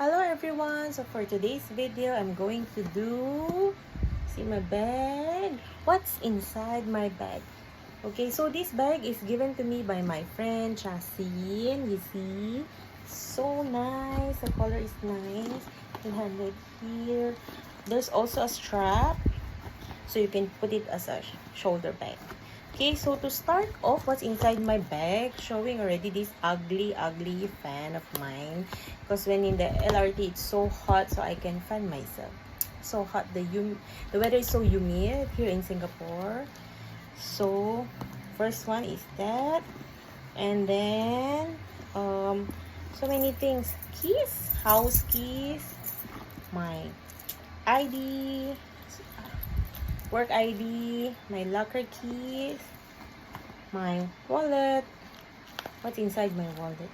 Hello everyone! So for today's video, I'm going to do, see my bag, what's inside my bag. Okay, so this bag is given to me by my friend Chasin. You see, so nice, the color is nice. You can have it here. There's also a strap, so you can put it as a shoulder bag. Okay, so to start off, what's inside my bag, showing already this ugly fan of mine. Because when in the LRT, it's so hot, so I can fan myself. So hot, the weather is so humid here in Singapore. So, first one is that. And then, so many things. Keys, house keys, my ID, work ID, my locker keys, my wallet. What's inside my wallet?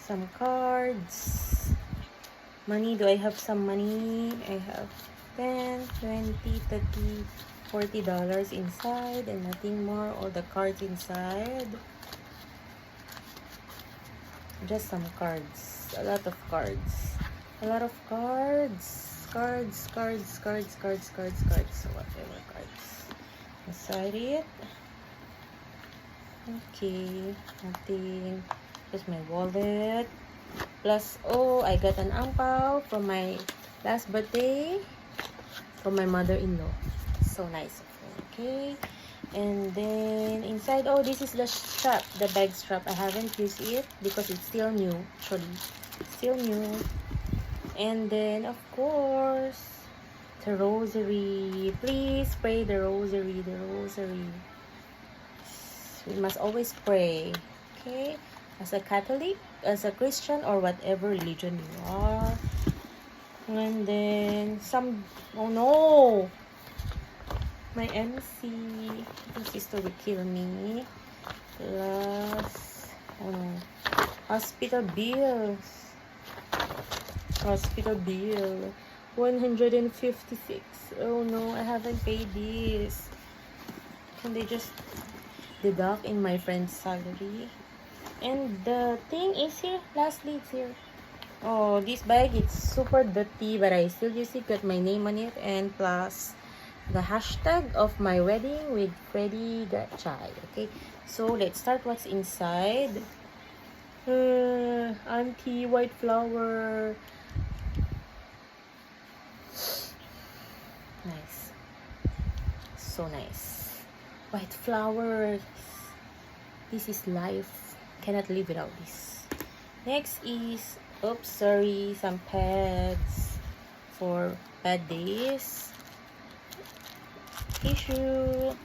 Some cards, money. Do I have some money? I have 10, 20, 30, $40 inside and nothing more. All the cards inside. Just some cards. A lot of cards. A lot of cards. Cards. So whatever cards. Inside it. Okay. Nothing. Just my wallet. Plus, oh, I got an ang pao from my last birthday. From my mother-in-law. So nice of her. Okay. And then inside, oh, this is the strap, the bag strap. I haven't used it because it's still new. Actually, still new. And then, of course, the rosary. Please pray the rosary, the rosary. We must always pray, okay? As a Catholic, as a Christian, or whatever religion you are. And then, some, oh no! My MC. My sister will kill me. Plus, oh no. Hospital bills. Hospital bill, 156. Oh no, I haven't paid this. Can they just deduct in my friend's salary? And the thing is here, lastly, it's here. Oh, this bag, it's super dirty, but I still use it, got my name on it, and plus the hashtag of my wedding with Freddie Gachai. Okay, so let's start what's inside. Auntie, white flower. Nice. So nice. White flowers. This is life. Cannot live without this. Next is, oops, sorry, some pads for bad days. Tissue.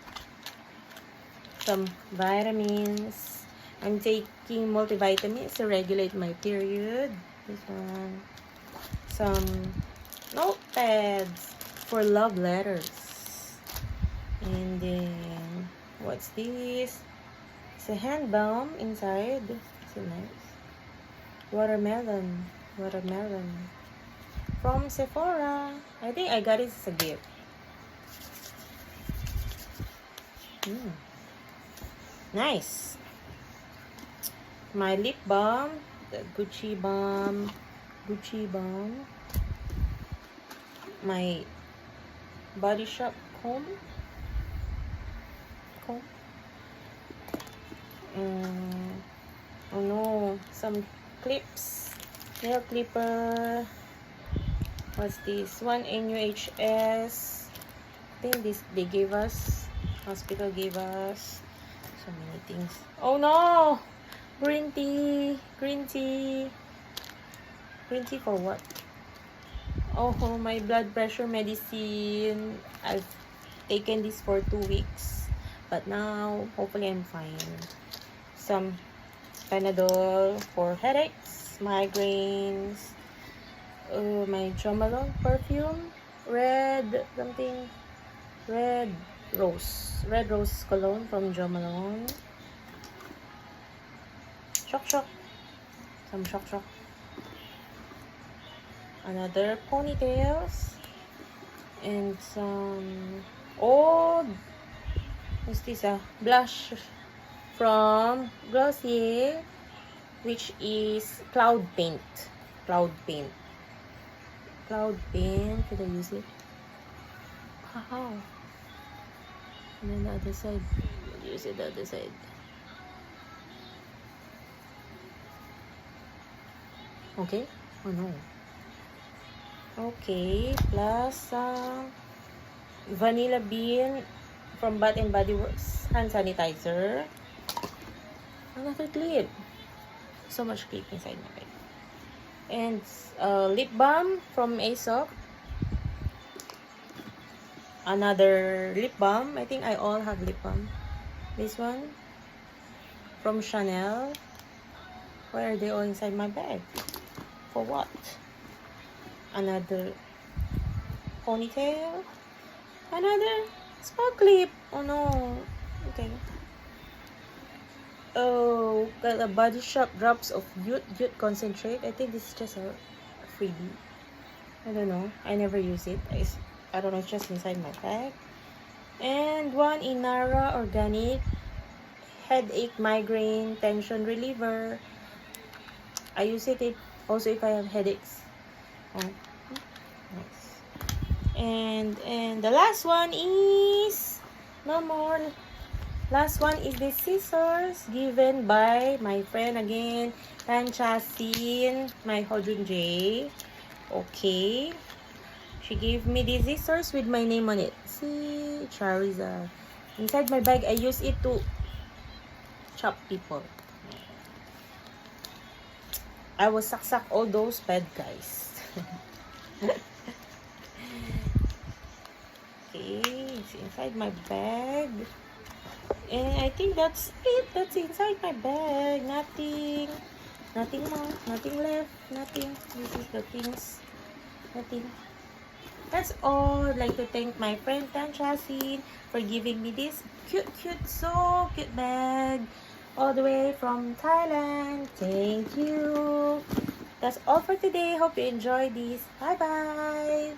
Some vitamins. I'm taking multivitamins to regulate my period. This one. Some notepads for love letters. And then, what's this? It's a hand balm inside. So nice. Watermelon. Watermelon. From Sephora. I think I got it as a gift. Nice. My lip balm. The Gucci balm. Gucci balm. My Body Shop comb. Oh no, some clips, nail clipper. What's this? One NUHS. I think this they gave us. Hospital gave us so many things. Oh no, green tea, green tea, green tea for what? Oh, my blood pressure medicine. I've taken this for 2 weeks. But now, hopefully I'm fine. Some Panadol for headaches, migraines. My Jomalone perfume. Red something. Red rose. Red rose cologne from Jomalone. Shock. Some shock. Another ponytails and some old, what's this, blush from Glossier, which is Cloud Paint. cloud paint. Cloud paint. Could I use it? How? And then the other side. Use it the other side. Okay. Oh no. Okay. Plus vanilla bean from Bath and Body Works hand sanitizer. Another clip. So much clip inside my bag. And lip balm from Aesop. Another lip balm. I think I all have lip balm. This one from Chanel. Why are they all inside my bag? For what? Another ponytail. Another spa clip. Oh no. Okay. Oh, got a Body Shop drops of Youth Concentrate. I think this is just a freebie. I don't know. I never use it. I don't know. It's just inside my bag. And one Inara Organic Headache, Migraine, Tension Reliever. I use it also if I have headaches. Nice. And the last one is no more. Last one is the scissors given by my friend again, Panchasin, my Hodun J. Okay. She gave me these scissors with my name on it. See, Charizard. Inside my bag, I use it to chop people. I will suck all those bad guys. Okay, it's inside my bag. And I think that's it. That's inside my bag. Nothing more. Nothing left. Nothing. This is the things. Nothing. That's all. I'd like to thank my friend Tanchasin for giving me this so cute bag. All the way from Thailand. Thank you. That's all for today. Hope you enjoyed this. Bye-bye.